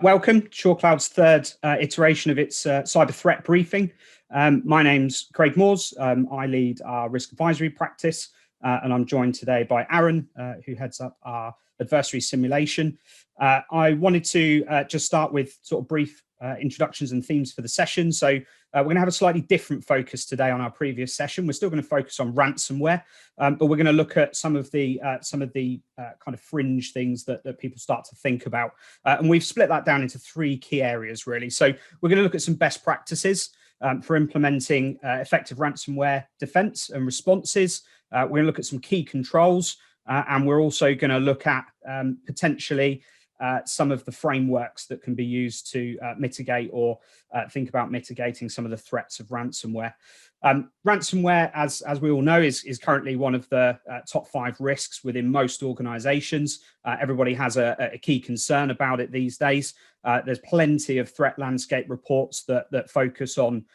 Welcome to SureCloud's third iteration of its cyber threat briefing. My name's Craig Moores. I lead our risk advisory practice, and I'm joined today by Aaron, who heads up our adversary simulation. I wanted to just start with sort of brief introductions and themes for the session. So we're going to have a slightly different focus today on our previous session. We're still going to focus on ransomware, but we're going to look at some of the kind of fringe things that people start to think about. And we've split that down into three key areas, really. So we're going to look at some best practices for implementing effective ransomware defense and responses. We're going to look at some key controls, and we're also going to look at potentially some of the frameworks that can be used to mitigate or think about mitigating some of the threats of ransomware. Ransomware, as we all know, is currently one of the top 5 risks within most organizations. Everybody has a key concern about it these days. There's plenty of threat landscape reports that focus on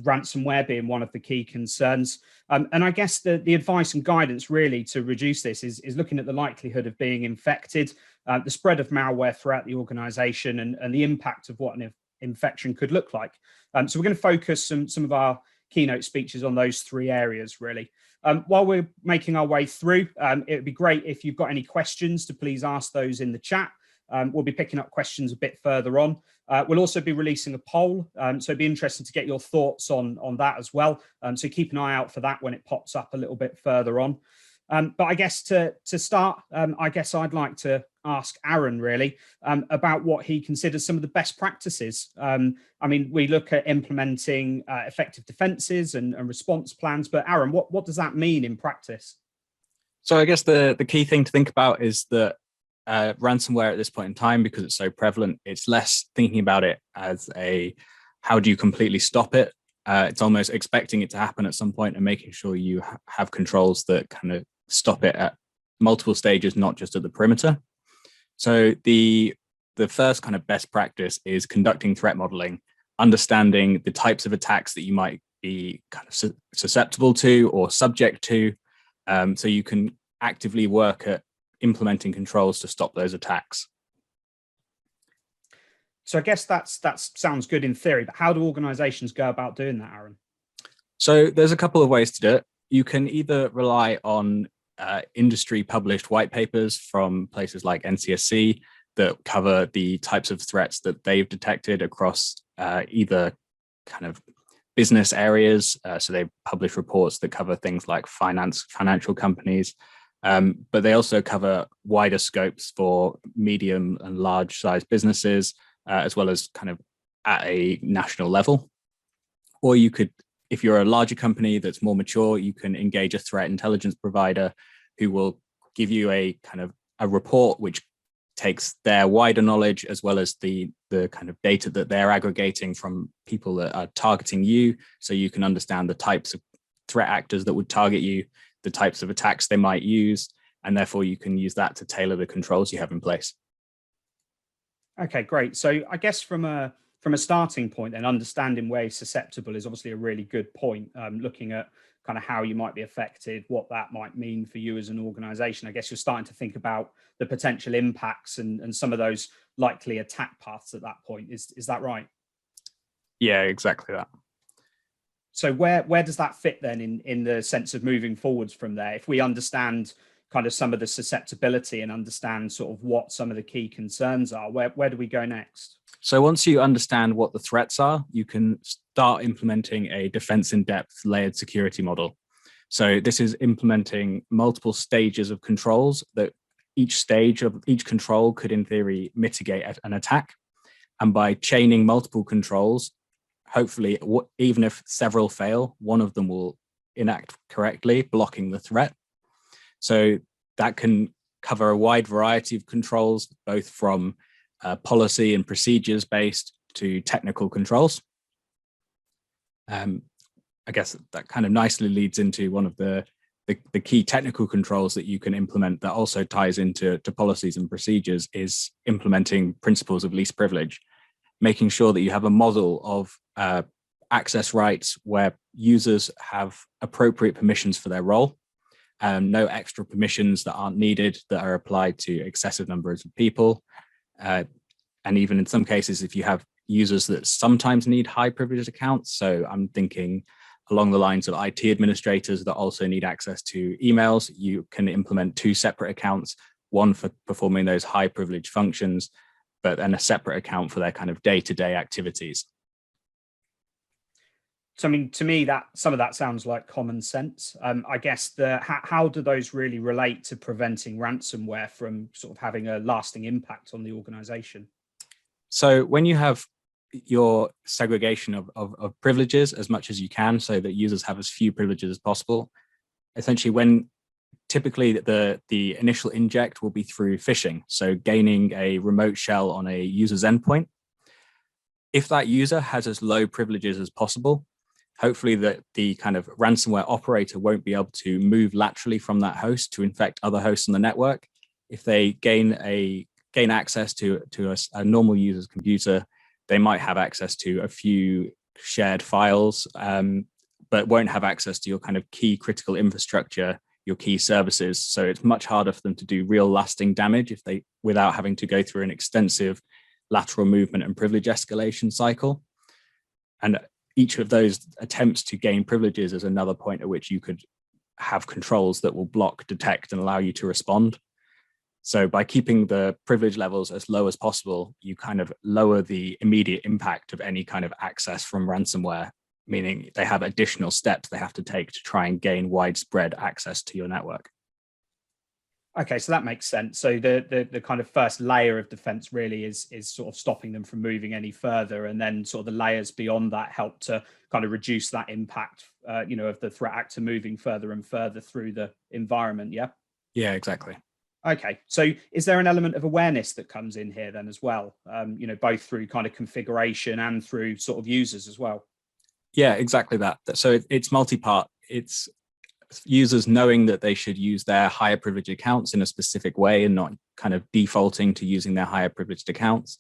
ransomware being one of the key concerns. And I guess the advice and guidance really to reduce this is looking at the likelihood of being infected, the spread of malware throughout the organization, and the impact of what an infection could look like. So we're going to focus some of our keynote speeches on those 3 areas, really. While we're making our way through, it would be great if you've got any questions to please ask those in the chat. We'll be picking up questions a bit further on. We'll also be releasing a poll, so it'd be interesting to get your thoughts on that as well. So keep an eye out for that when it pops up a little bit further on. But I guess to start, I guess I'd like to ask Aaron really about what he considers some of the best practices. I mean, we look at implementing effective defenses and response plans, but Aaron, what does that mean in practice? So I guess the key thing to think about is that ransomware at this point in time, because it's so prevalent, it's less thinking about it as how do you completely stop it? It's almost expecting it to happen at some point and making sure you have controls that kind of stop it at multiple stages, not just at the perimeter. So the first kind of best practice is conducting threat modeling, understanding the types of attacks that you might be kind of susceptible to or subject to, so you can actively work at implementing controls to stop those attacks. So I guess that sounds good in theory, but how do organizations go about doing that, Aaron? So there's a couple of ways to do it. You can either rely on industry published white papers from places like NCSC that cover the types of threats that they've detected across either kind of business areas. So they publish reports that cover things like financial companies, but they also cover wider scopes for medium and large size businesses, as well as kind of at a national level. Or you could, if you're a larger company that's more mature, you can engage a threat intelligence provider who will give you a kind of a report which takes their wider knowledge as well as the kind of data that they're aggregating from people that are targeting you, so you can understand the types of threat actors that would target you, the types of attacks they might use, and therefore you can use that to tailor the controls you have in place. Okay, great. So I guess from a starting point, then understanding where you're susceptible is obviously a really good point. Looking at kind of how you might be affected, what that might mean for you as an organization. I guess you're starting to think about the potential impacts and some of those likely attack paths at that point. Is that right? Yeah, exactly that. So where does that fit then in the sense of moving forwards from there? If we understand kind of some of the susceptibility and understand sort of what some of the key concerns are, where do we go next? So once you understand what the threats are, you can start implementing a defense in depth layered security model. So this is implementing multiple stages of controls that each stage of each control could in theory mitigate an attack. And by chaining multiple controls, hopefully, even if several fail, one of them will enact correctly, blocking the threat. So that can cover a wide variety of controls, both from policy and procedures based to technical controls. I guess that kind of nicely leads into one of the key technical controls that you can implement that also ties into policies and procedures is implementing principles of least privilege, making sure that you have a model of access rights where users have appropriate permissions for their role, no extra permissions that aren't needed that are applied to excessive numbers of people, And even in some cases, if you have users that sometimes need high privileged accounts, so I'm thinking along the lines of IT administrators that also need access to emails, you can implement two separate accounts, one for performing those high privileged functions, but then a separate account for their kind of day-to-day activities. So, I mean, to me, that some of that sounds like common sense. I guess how do those really relate to preventing ransomware from sort of having a lasting impact on the organization? So when you have your segregation of privileges as much as you can, so that users have as few privileges as possible, essentially when typically the initial inject will be through phishing, so gaining a remote shell on a user's endpoint. If that user has as low privileges as possible, hopefully the kind of ransomware operator won't be able to move laterally from that host to infect other hosts on the network. If they gain access to a normal user's computer, they might have access to a few shared files, but won't have access to your kind of key critical infrastructure, your key services. So it's much harder for them to do real lasting damage without having to go through an extensive lateral movement and privilege escalation cycle. And each of those attempts to gain privileges is another point at which you could have controls that will block, detect, and allow you to respond. So by keeping the privilege levels as low as possible, you kind of lower the immediate impact of any kind of access from ransomware, meaning they have additional steps they have to take to try and gain widespread access to your network. Okay, so that makes sense. So the kind of first layer of defense really is sort of stopping them from moving any further, and then sort of the layers beyond that help to kind of reduce that impact, of the threat actor moving further and further through the environment. Yeah. Yeah, exactly. Okay, so is there an element of awareness that comes in here then as well? Both through kind of configuration and through sort of users as well. Yeah, exactly that. So it's multi-part. It's users knowing that they should use their higher privileged accounts in a specific way and not kind of defaulting to using their higher privileged accounts.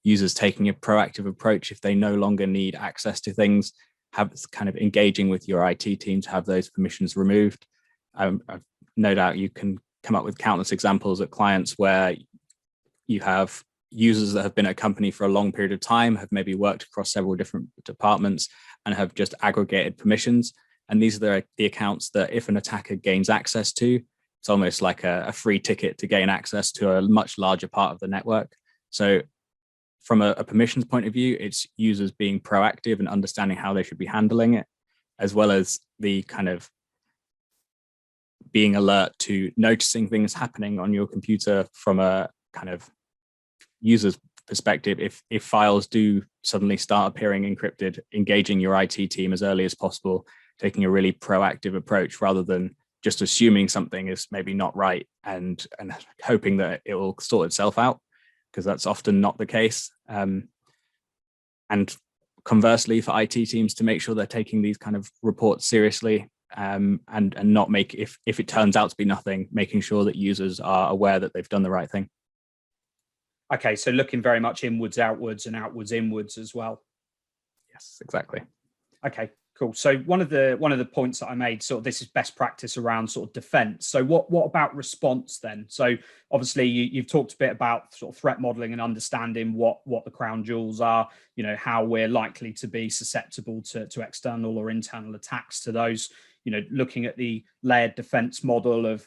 Users taking a proactive approach if they no longer need access to things, have kind of engaging with your IT team to have those permissions removed. I've no doubt you can come up with countless examples of clients where you have users that have been at a company for a long period of time, have maybe worked across several different departments and have just aggregated permissions. And these are the accounts that if an attacker gains access to, it's almost like a free ticket to gain access to a much larger part of the network. So from a permissions point of view, it's users being proactive and understanding how they should be handling it, as well as the kind of being alert to noticing things happening on your computer from a kind of user's perspective. If files do suddenly start appearing encrypted, engaging your IT team as early as possible, taking a really proactive approach rather than just assuming something is maybe not right and hoping that it will sort itself out, because that's often not the case. And conversely, for IT teams to make sure they're taking these kind of reports seriously, and not make, if it turns out to be nothing, making sure that users are aware that they've done the right thing. Okay, so looking very much inwards, outwards, and outwards, inwards as well. Yes, exactly. Okay, cool. So one of the points that I made, sort of this is best practice around sort of defense. So what about response then? So obviously you've talked a bit about sort of threat modeling and understanding what the crown jewels are, how we're likely to be susceptible to external or internal attacks to those, looking at the layered defense model of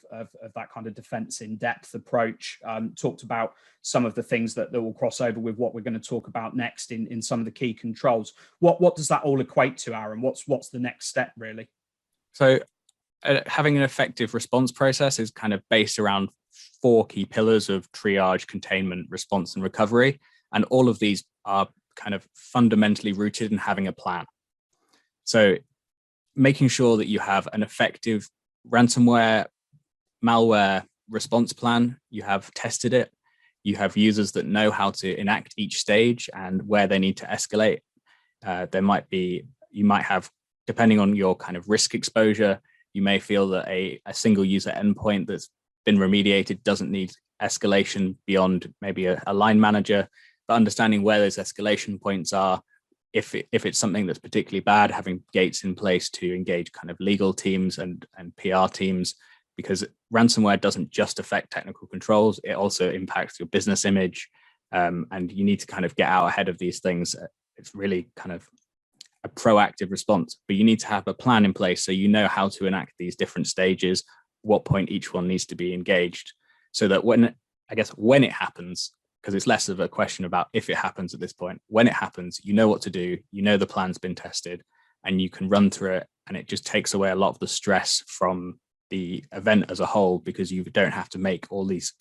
that kind of defense in depth approach. Talked about some of the things that will cross over with what we're going to talk about next in some of the key controls. What does that all equate to, Aaron? What's the next step really? So having an effective response process is kind of based around 4 key pillars of triage, containment, response, and recovery. And all of these are kind of fundamentally rooted in having a plan. So making sure that you have an effective ransomware, malware response plan, you have tested it, you have users that know how to enact each stage and where they need to escalate. You might have, depending on your kind of risk exposure, you may feel that a single user endpoint that's been remediated doesn't need escalation beyond maybe a line manager, but understanding where those escalation points are. If it's something that's particularly bad, having gates in place to engage kind of legal teams and PR teams, because ransomware doesn't just affect technical controls, it also impacts your business image, And you need to kind of get out ahead of these things. It's really kind of a proactive response, but you need to have a plan in place so you know how to enact these different stages, what point each one needs to be engaged, so that when it happens, because it's less of a question about if it happens at this point, when it happens, you know what to do, you know the plan's been tested, and you can run through it, and it just takes away a lot of the stress from the event as a whole, because you don't have to make all these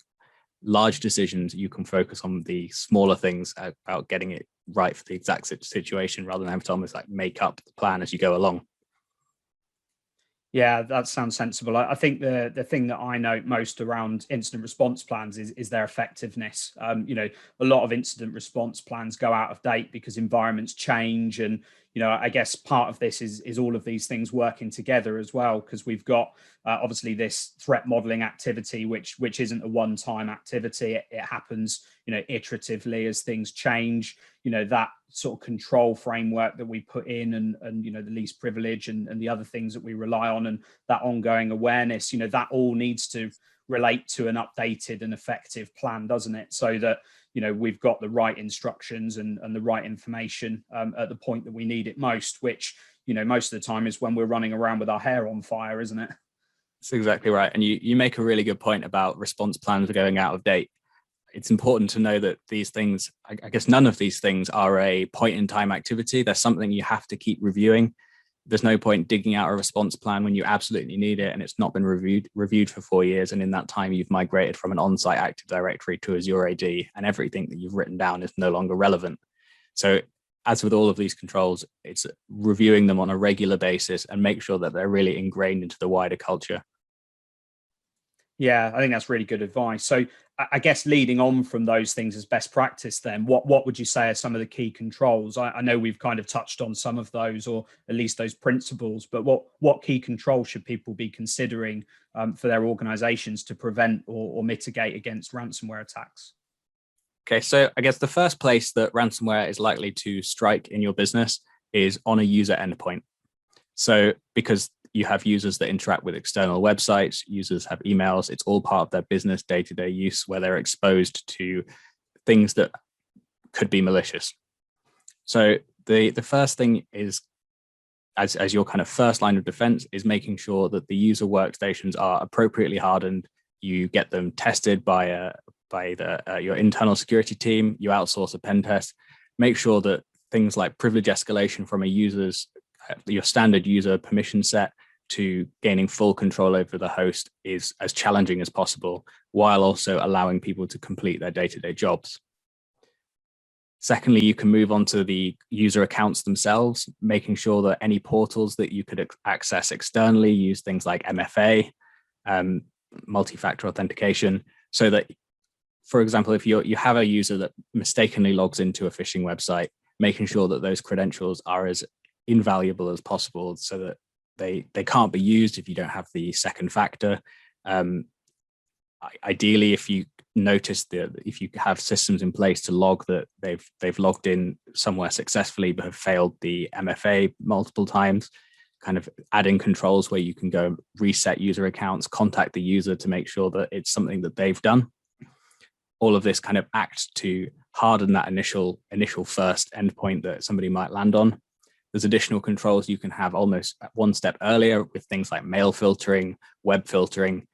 large decisions. You can focus on the smaller things about getting it right for the exact situation, rather than having to almost like make up the plan as you go along. Yeah, that sounds sensible. I think the thing that I note most around incident response plans is their effectiveness. A lot of incident response plans go out of date because environments change, and I guess part of this is all of these things working together as well, because we've got obviously this threat modeling activity, which isn't a one-time activity. It happens iteratively as things change. That sort of control framework that we put in, and the least privilege and the other things that we rely on, and that ongoing awareness, that all needs to relate to an updated and effective plan, doesn't it? So that we've got the right instructions and the right information at the point that we need it most, which most of the time is when we're running around with our hair on fire, isn't it? That's exactly right. And you make a really good point about response plans going out of date. It's important to know that these things, I guess none of these things are a point in time activity. There's something you have to keep reviewing. There's no point digging out a response plan when you absolutely need it and it's not been reviewed for 4 years. And in that time, you've migrated from an on-site Active Directory to Azure AD, and everything that you've written down is no longer relevant. So as with all of these controls, it's reviewing them on a regular basis and make sure that they're really ingrained into the wider culture. Yeah, I think that's really good advice. So I guess leading on from those things as best practice, then what would you say are some of the key controls? I know we've kind of touched on some of those, or at least those principles, but what key controls should people be considering for their organizations to prevent or mitigate against ransomware attacks? Okay, so I guess the first place that ransomware is likely to strike in your business is on a user endpoint. So because you have users that interact with external websites, users have emails, it's all part of their business day-to-day use where they're exposed to things that could be malicious. So the first thing is, as your kind of first line of defense, is making sure that the user workstations are appropriately hardened. You get them tested by your internal security team, you outsource a pen test, make sure that things like privilege escalation from a user's your standard user permission set to gaining full control over the host is as challenging as possible, while also allowing people to complete their day-to-day jobs. Secondly, you can move on to the user accounts themselves, making sure that any portals that you could access externally use things like MFA, multi-factor authentication, so that, for example, if you have a user that mistakenly logs into a phishing website, making sure that those credentials are as invaluable as possible, so that they can't be used if you don't have the second factor. Ideally, if you notice if you have systems in place to log that they've logged in somewhere successfully but have failed the MFA multiple times, kind of adding controls where you can go reset user accounts, contact the user to make sure that it's something that they've done. All of this kind of acts to harden that initial first endpoint that somebody might land on. There's additional controls you can have almost one step earlier with things like mail filtering, web filtering.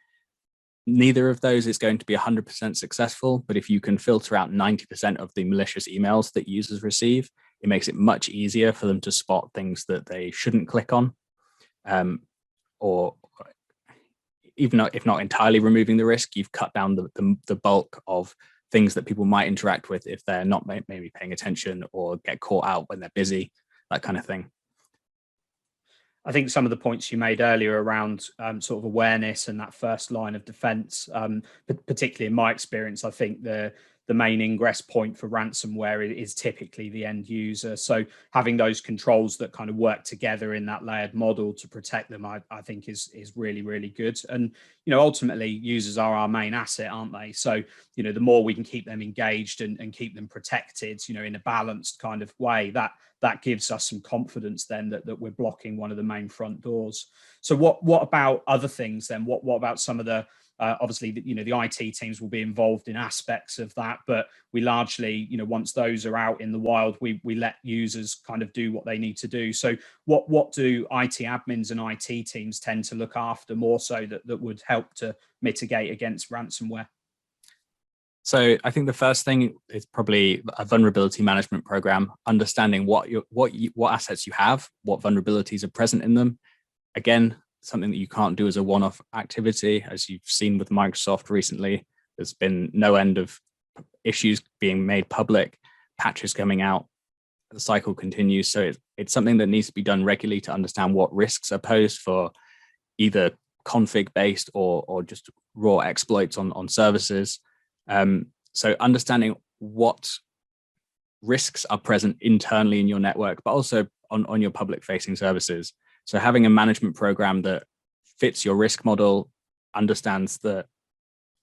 Neither of those is going to be 100% successful, but if you can filter out 90% of the malicious emails that users receive, it makes it much easier for them to spot things that they shouldn't click on, or even if not entirely removing the risk, you've cut down the bulk of things that people might interact with if they're not maybe paying attention or get caught out when they're busy, that kind of thing. I think some of the points you made earlier around sort of awareness and that first line of defense, particularly in my experience, I think the main ingress point for ransomware is typically the end user. So having those controls that kind of work together in that layered model to protect them, I think is really, really good. And, ultimately users are our main asset, aren't they? So, the more we can keep them engaged and keep them protected, in a balanced kind of way, that gives us some confidence then that we're blocking one of the main front doors. So what about other things then? What about some of the Obviously, the IT teams will be involved in aspects of that, but we largely, once those are out in the wild, we let users kind of do what they need to do. So what do IT admins and IT teams tend to look after more so that would help to mitigate against ransomware? So I think the first thing is probably a vulnerability management program, understanding what assets you have, what vulnerabilities are present in them. Again, something that you can't do as a one-off activity, as you've seen with Microsoft recently. There's been no end of issues being made public, patches coming out, the cycle continues. So it's something that needs to be done regularly to understand what risks are posed for either config-based or just raw exploits on services. So understanding what risks are present internally in your network, but also on your public facing services. So having a management program that fits your risk model, understands that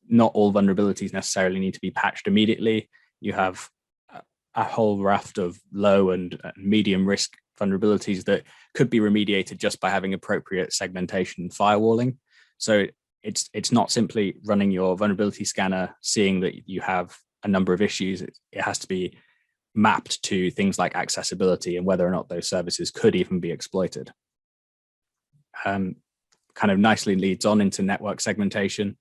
not all vulnerabilities necessarily need to be patched immediately. You have a whole raft of low and medium risk vulnerabilities that could be remediated just by having appropriate segmentation and firewalling. So it's not simply running your vulnerability scanner, seeing that you have a number of issues. It has to be mapped to things like accessibility and whether or not those services could even be exploited. Kind of nicely leads on into network segmentation.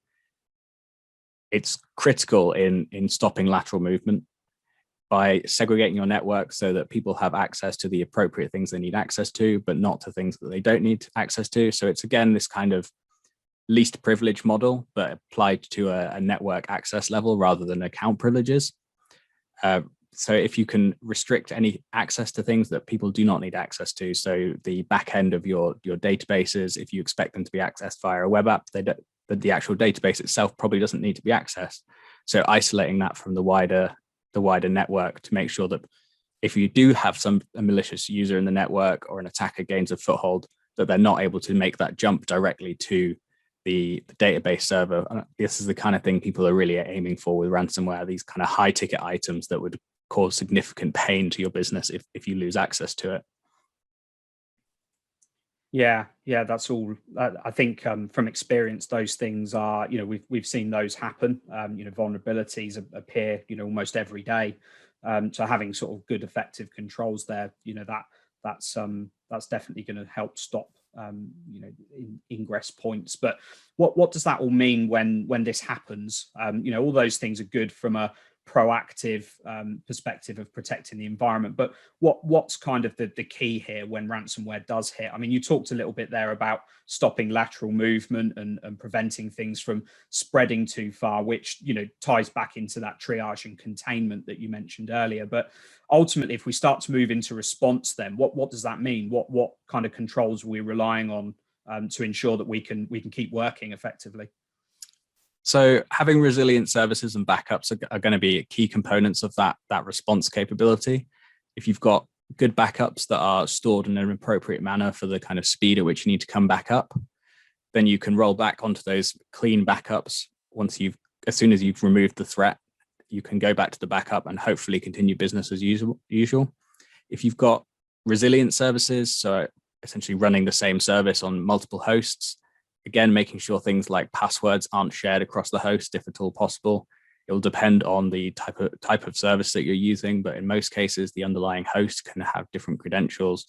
It's critical in stopping lateral movement by segregating your network so that people have access to the appropriate things they need access to, but not to things that they don't need access to. So it's, again, this kind of least privilege model, but applied to a network access level rather than account privileges. So if you can restrict any access to things that people do not need access to, so the back end of your databases, if you expect them to be accessed via a web app, the actual database itself probably doesn't need to be accessed. So isolating that from the wider network to make sure that if you do have a malicious user in the network or an attacker gains a foothold, that they're not able to make that jump directly to the database server. And this is the kind of thing people are really aiming for with ransomware, these kind of high ticket items that would cause significant pain to your business if you lose access to it. Yeah, that's all. I think from experience, those things are, we've seen those happen. Vulnerabilities appear, almost every day. So having sort of good, effective controls there, that's definitely going to help stop, ingress points. But what does that all mean when this happens? All those things are good from a proactive perspective of protecting the environment, but what's kind of the key here when ransomware does hit? I mean, you talked a little bit there about stopping lateral movement and preventing things from spreading too far, which ties back into that triage and containment that you mentioned earlier. But ultimately, if we start to move into response, then what does that mean? What kind of controls are we relying on to ensure that we can keep working effectively? So having resilient services and backups are going to be key components of that response capability. If you've got good backups that are stored in an appropriate manner for the kind of speed at which you need to come back up, then you can roll back onto those clean backups. As soon as you've removed the threat, you can go back to the backup and hopefully continue business as usual. If you've got resilient services, so essentially running the same service on multiple hosts, again, making sure things like passwords aren't shared across the host if at all possible. It will depend on the type of service that you're using, but in most cases, the underlying host can have different credentials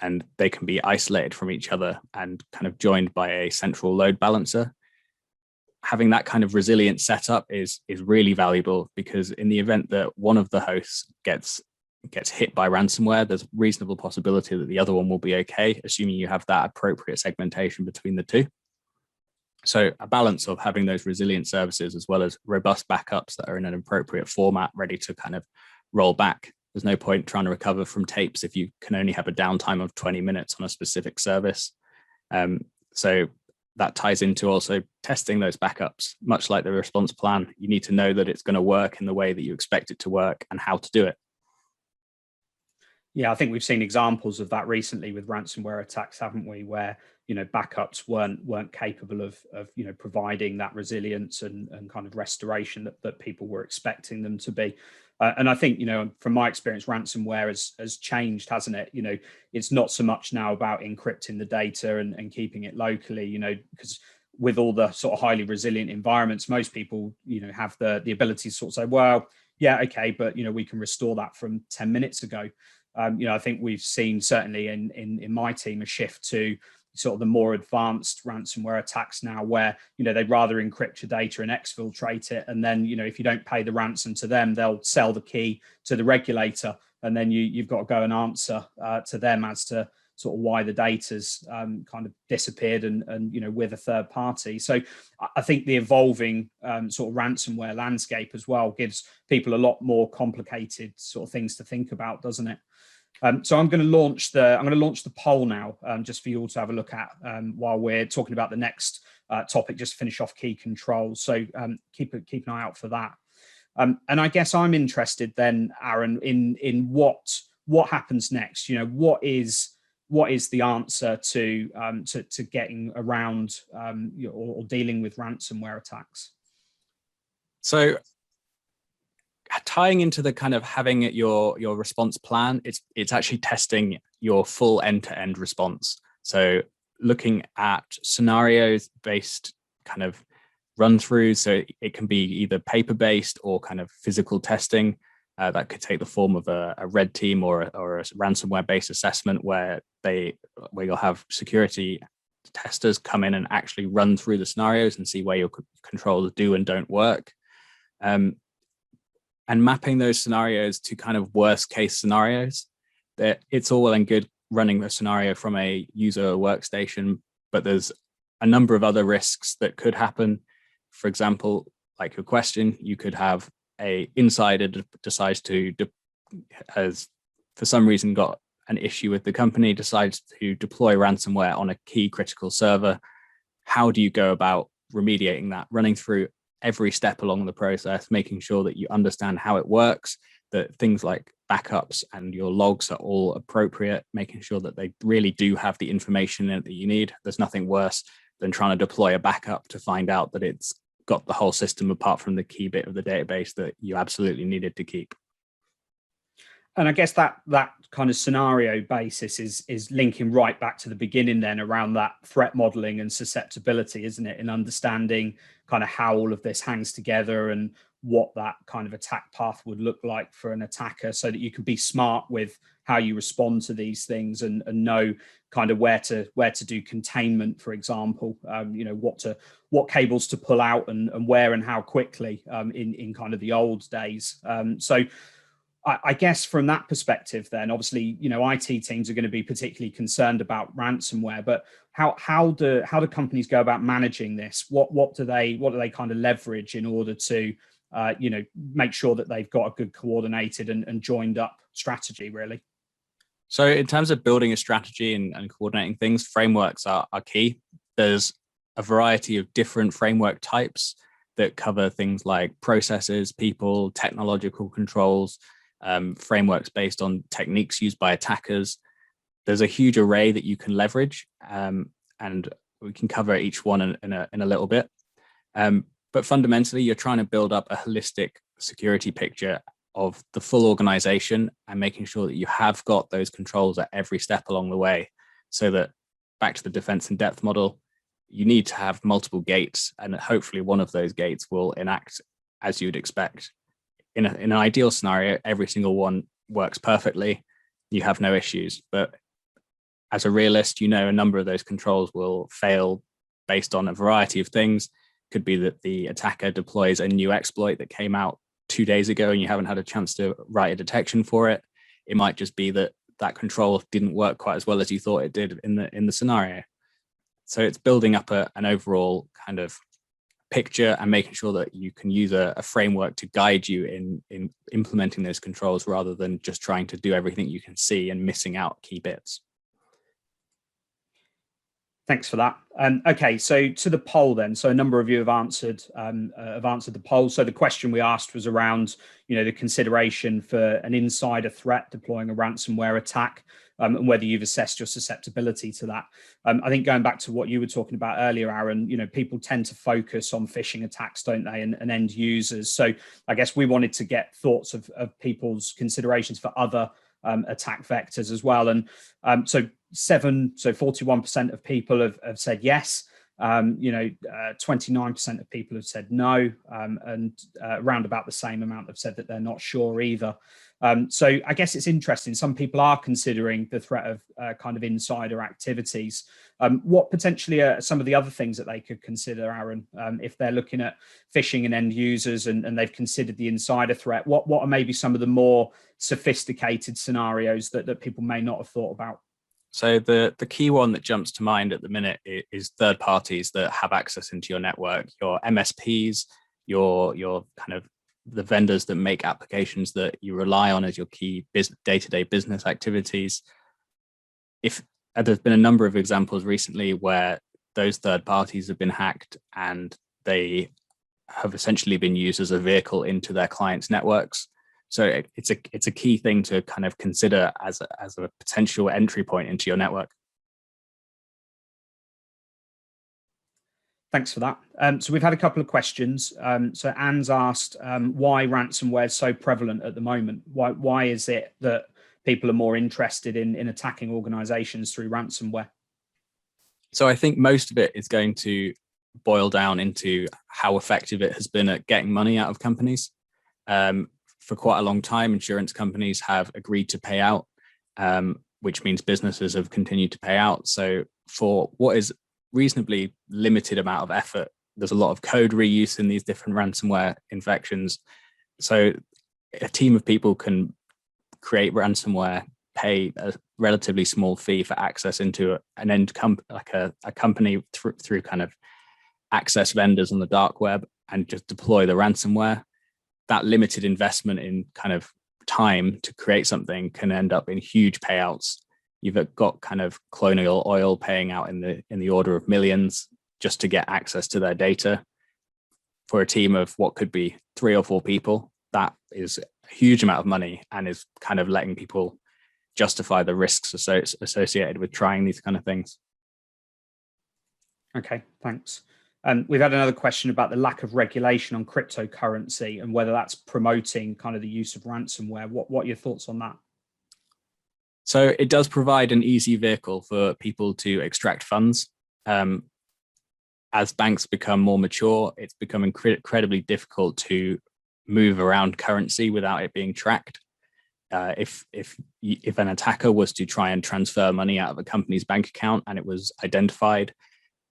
and they can be isolated from each other and kind of joined by a central load balancer. Having that kind of resilient setup is really valuable, because in the event that one of the hosts gets hit by ransomware, there's a reasonable possibility that the other one will be okay, assuming you have that appropriate segmentation between the two. So a balance of having those resilient services as well as robust backups that are in an appropriate format, ready to kind of roll back. There's no point trying to recover from tapes if you can only have a downtime of 20 minutes on a specific service. So that ties into also testing those backups. Much like the response plan, you need to know that it's going to work in the way that you expect it to work and how to do it. Yeah, I think we've seen examples of that recently with ransomware attacks, haven't we? Where backups weren't capable of providing that resilience and kind of restoration that people were expecting them to be. And I think from my experience, ransomware has changed, hasn't it? It's not so much now about encrypting the data and keeping it locally. Because with all the sort of highly resilient environments, most people, have the ability to sort of say, well, yeah, okay, but we can restore that from 10 minutes ago. I think we've seen certainly in my team a shift to sort of the more advanced ransomware attacks now, where they'd rather encrypt your data and exfiltrate it, and then if you don't pay the ransom to them, they'll sell the key to the regulator, and then you've got to go and answer to them as to sort of why the data's kind of disappeared and with a third party. So I think the evolving sort of ransomware landscape as well gives people a lot more complicated sort of things to think about, doesn't it? So I'm going to launch the poll now, just for you all to have a look at while we're talking about the next topic, just to finish off key controls. So keep an eye out for that. And I guess I'm interested then, Aaron, in what happens next. What is the answer to getting around or dealing with ransomware attacks? So tying into the kind of having your response plan, it's actually testing your full end-to-end response. So looking at scenarios based kind of run through. So it can be either paper-based or kind of physical testing. That could take the form of a red team or a ransomware-based assessment where you'll have security testers come in and actually run through the scenarios and see where your controls do and don't work. And mapping those scenarios to kind of worst case scenarios. That it's all well and good running a scenario from a user workstation, but there's a number of other risks that could happen. For example, like your question, you could have a insider decides to, has for some reason got an issue with the company, decides to deploy ransomware on a key critical server. How do you go about remediating that? Running through every step along the process, making sure that you understand how it works, that things like backups and your logs are all appropriate, making sure that they really do have the information that you need. There's nothing worse than trying to deploy a backup to find out that it's got the whole system apart from the key bit of the database that you absolutely needed to keep. And I guess that kind of scenario basis is linking right back to the beginning then around that threat modeling and susceptibility, isn't it? And understanding kind of how all of this hangs together and what that kind of attack path would look like for an attacker, so that you can be smart with how you respond to these things and know kind of where to do containment, for example, what cables to pull out and where and how quickly in kind of the old days. So I guess from that perspective, then obviously, IT teams are going to be particularly concerned about ransomware, but how do companies go about managing this? What do they kind of leverage in order to make sure that they've got a good coordinated and joined up strategy, really? So in terms of building a strategy and coordinating things, frameworks are key. There's a variety of different framework types that cover things like processes, people, technological controls, frameworks based on techniques used by attackers. There's a huge array that you can leverage, and we can cover each one in a little bit. But fundamentally, you're trying to build up a holistic security picture of the full organization and making sure that you have got those controls at every step along the way, so that, back to the defense in depth model, you need to have multiple gates, and hopefully one of those gates will enact as you'd expect. In an ideal scenario, every single one works perfectly, you have no issues. But as a realist, a number of those controls will fail based on a variety of things. Could be that the attacker deploys a new exploit that came out 2 days ago and you haven't had a chance to write a detection for it. It might just be that control didn't work quite as well as you thought it did in the scenario. So it's building up an overall kind of picture and making sure that you can use a framework to guide you in implementing those controls, rather than just trying to do everything you can see and missing out key bits. Thanks for that. Okay, so to the poll then. So a number of you have answered the poll. So the question we asked was around, the consideration for an insider threat deploying a ransomware attack, and whether you've assessed your susceptibility to that. I think going back to what you were talking about earlier, Aaron, people tend to focus on phishing attacks, don't they, and end users. So I guess we wanted to get thoughts of people's considerations for other attack vectors as well. And so 41% of people have said yes. 29% of people have said no, and around about the same amount have said that they're not sure either. So I guess it's interesting. Some people are considering the threat of kind of insider activities. What potentially are some of the other things that they could consider, Aaron, if they're looking at phishing and end users and they've considered the insider threat? What are maybe some of the more sophisticated scenarios that people may not have thought about? So the key one that jumps to mind at the minute is third parties that have access into your network, your MSPs, your kind of the vendors that make applications that you rely on as your key day-to-day business activities. If there's been a number of examples recently where those third parties have been hacked and they have essentially been used as a vehicle into their clients' networks. So it's a key thing to kind of consider as a potential entry point into your network. Thanks for that. So we've had a couple of questions. So Anne's asked why ransomware is so prevalent at the moment. Why is it that people are more interested in attacking organizations through ransomware? So I think most of it is going to boil down into how effective it has been at getting money out of companies. For quite a long time, insurance companies have agreed to pay out, which means businesses have continued to pay out. So for what is reasonably limited amount of effort, there's a lot of code reuse in these different ransomware infections. So a team of people can create ransomware, pay a relatively small fee for access into an end like a company through kind of access vendors on the dark web, and just deploy the ransomware. That limited investment in kind of time to create something can end up in huge payouts. You've got kind of Colonial Oil paying out in the order of millions just to get access to their data. For a team of what could be 3 or 4 people, that is a huge amount of money and is kind of letting people justify the risks associated with trying these kind of things. Okay, thanks. We've had another question about the lack of regulation on cryptocurrency and whether that's promoting kind of the use of ransomware. What are your thoughts on that? So it does provide an easy vehicle for people to extract funds. As banks become more mature, it's becoming incredibly difficult to move around currency without it being tracked. If an attacker was to try and transfer money out of a company's bank account and it was identified,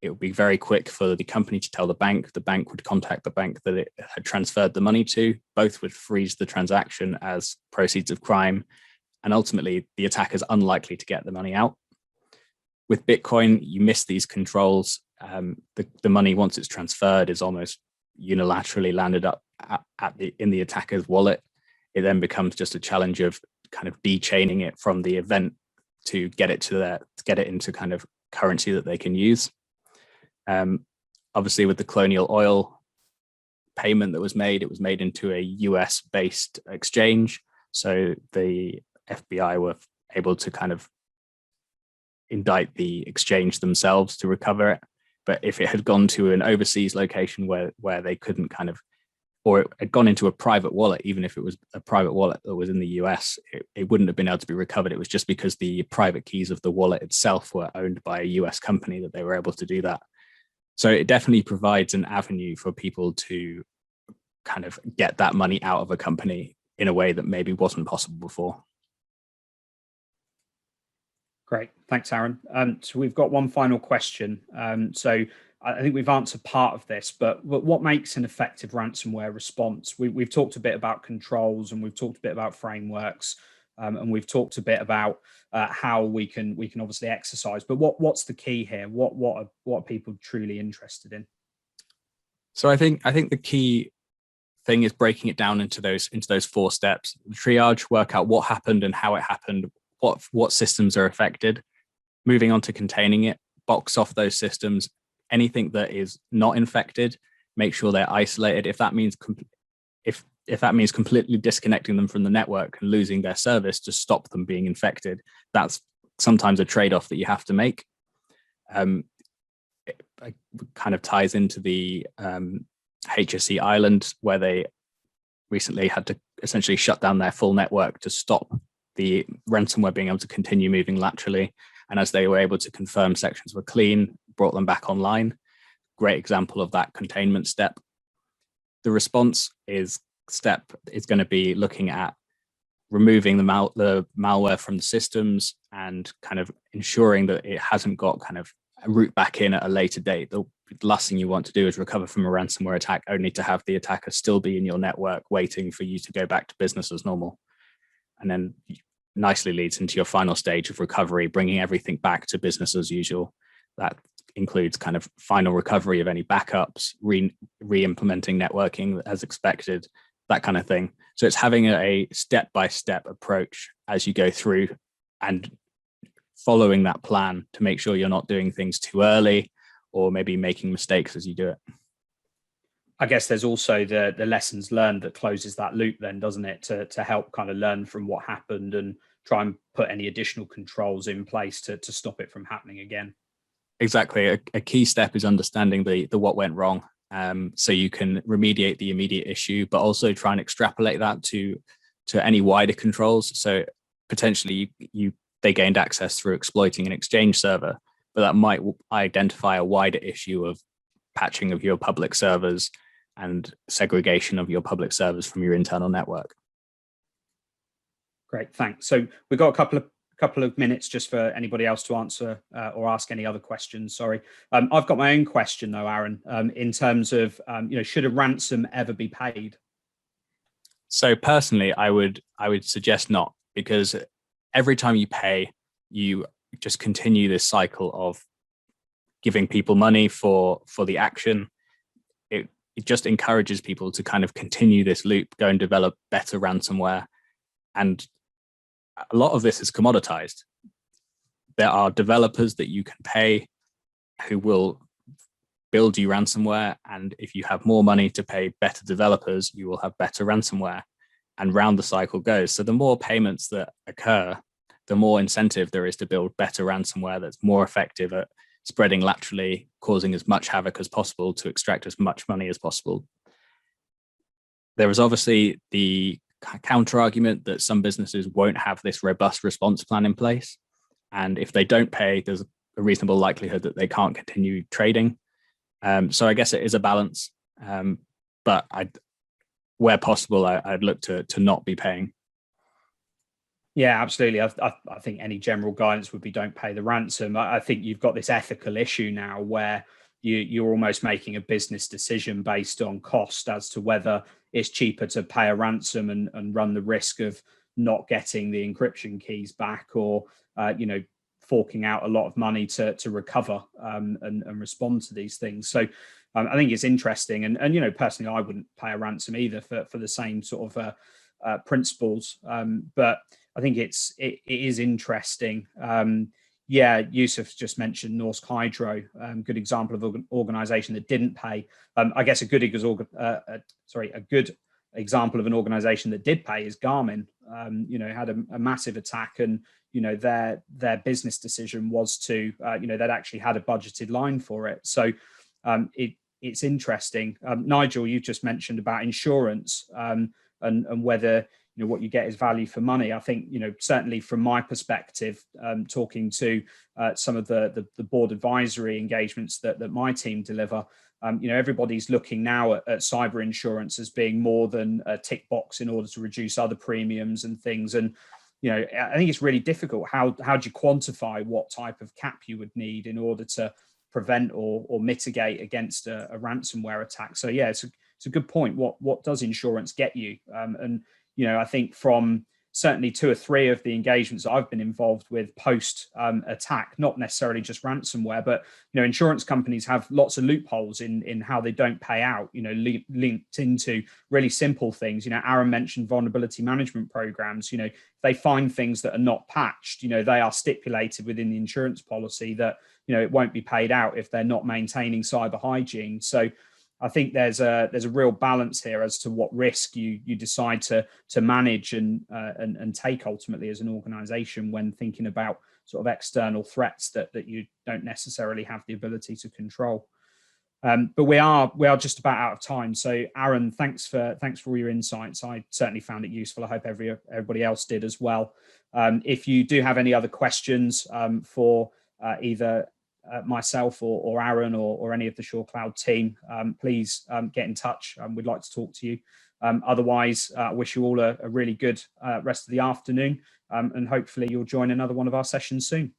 it would be very quick for the company to tell the bank would contact the bank that it had transferred the money to. Both would freeze the transaction as proceeds of crime, and ultimately the attacker is unlikely to get the money out. With Bitcoin, you miss these controls. The money, once it's transferred, is almost unilaterally landed up in the attacker's wallet. It then becomes just a challenge of kind of de-chaining it from the event to get it into kind of currency that they can use. Obviously, with the Colonial Oil payment that was made, it was made into a US-based exchange. So the FBI were able to kind of indict the exchange themselves to recover it. But if it had gone to an overseas location where they couldn't kind of, or it had gone into a private wallet, even if it was a private wallet that was in the US, it wouldn't have been able to be recovered. It was just because the private keys of the wallet itself were owned by a US company that they were able to do that. So it definitely provides an avenue for people to kind of get that money out of a company in a way that maybe wasn't possible before. Great, thanks, Aaron. So we've got one final question. So I think we've answered part of this, but what makes an effective ransomware response? We've talked a bit about controls, and we've talked a bit about frameworks, and we've talked a bit about how we can obviously exercise. But what's the key here? What are people truly interested in? So I think the key thing is breaking it down into those 4 steps. Triage, work out what happened and how it happened, what systems are affected. Moving on to containing it, box off those systems. Anything that is not infected, make sure they're isolated. If that means completely disconnecting them from the network and losing their service to stop them being infected, that's sometimes a trade-off that you have to make. It kind of ties into the HSE Ireland, where they recently had to essentially shut down their full network to stop the ransomware being able to continue moving laterally. And as they were able to confirm sections were clean, brought them back online. great example of that containment step. The response step is going to be looking at removing the malware from the systems and kind of ensuring that it hasn't got kind of a route back in at a later date. The last thing you want to do is recover from a ransomware attack only to have the attacker still be in your network waiting for you to go back to business as normal. And then nicely leads into your final stage of recovery, bringing everything back to business as usual. That includes kind of final recovery of any backups, re-implementing networking as expected, that kind of thing. So it's having a step-by-step approach as you go through and following that plan to make sure you're not doing things too early or maybe making mistakes as you do it. I guess there's also the lessons learned that closes that loop then, doesn't it, to help kind of learn from what happened and try and put any additional controls in place to stop it from happening again. Exactly. A key step is understanding the what went wrong. So you can remediate the immediate issue, but also try and extrapolate that to any wider controls. So potentially they gained access through exploiting an Exchange server, but that might identify a wider issue of patching of your public servers and segregation of your public servers from your internal network. Great, thanks. So we've got a couple of minutes just for anybody else to answer or ask any other questions. Sorry, I've got my own question though, Aaron. In terms of should a ransom ever be paid? So personally, I would suggest not, because every time you pay, you just continue this cycle of giving people money for the action. It just encourages people to kind of continue this loop, go and develop better ransomware. And a lot of this is commoditized. There are developers that you can pay who will build you ransomware. And if you have more money to pay better developers, you will have better ransomware. And round the cycle goes. So the more payments that occur, the more incentive there is to build better ransomware that's more effective at spreading laterally, causing as much havoc as possible to extract as much money as possible. There is obviously the counter argument that some businesses won't have this robust response plan in place. And if they don't pay, there's a reasonable likelihood that they can't continue trading. So I guess it is a balance, but where possible, I'd look to not be paying. Yeah, absolutely. I think any general guidance would be don't pay the ransom. I think you've got this ethical issue now where you're almost making a business decision based on cost as to whether it's cheaper to pay a ransom and run the risk of not getting the encryption keys back, or forking out a lot of money to recover and respond to these things. So I think it's interesting, and personally I wouldn't pay a ransom either for the same sort of principles, but I think it is interesting. Yusuf just mentioned Norsk Hydro, good example of an organization that didn't pay. I guess a good example of an organization that did pay is Garmin. Had a massive attack, and their business decision was to they'd actually had a budgeted line for it. So it's interesting. Nigel, you just mentioned about insurance and whether what you get is value for money. I think certainly from my perspective, talking to some of the board advisory engagements that my team deliver, everybody's looking now at cyber insurance as being more than a tick box in order to reduce other premiums and things. And I think it's really difficult. How do you quantify what type of cap you would need in order to prevent or mitigate against a ransomware attack? So yeah, it's a good point. What does insurance get you? And I think from certainly 2 or 3 of the engagements I've been involved with post attack, not necessarily just ransomware, but insurance companies have lots of loopholes in how they don't pay out. Linked into really simple things. Aaron mentioned vulnerability management programs. If they find things that are not patched, they are stipulated within the insurance policy that it won't be paid out if they're not maintaining cyber hygiene. So I think there's a real balance here as to what risk you decide to manage and take ultimately as an organization when thinking about sort of external threats that you don't necessarily have the ability to control. But we are just about out of time. So Aaron, thanks for all your insights. I certainly found it useful. I hope everybody else did as well. If you do have any other questions for either myself or Aaron or any of the SureCloud team, please get in touch. We'd like to talk to you. Otherwise, I wish you all a really good rest of the afternoon, and hopefully you'll join another one of our sessions soon.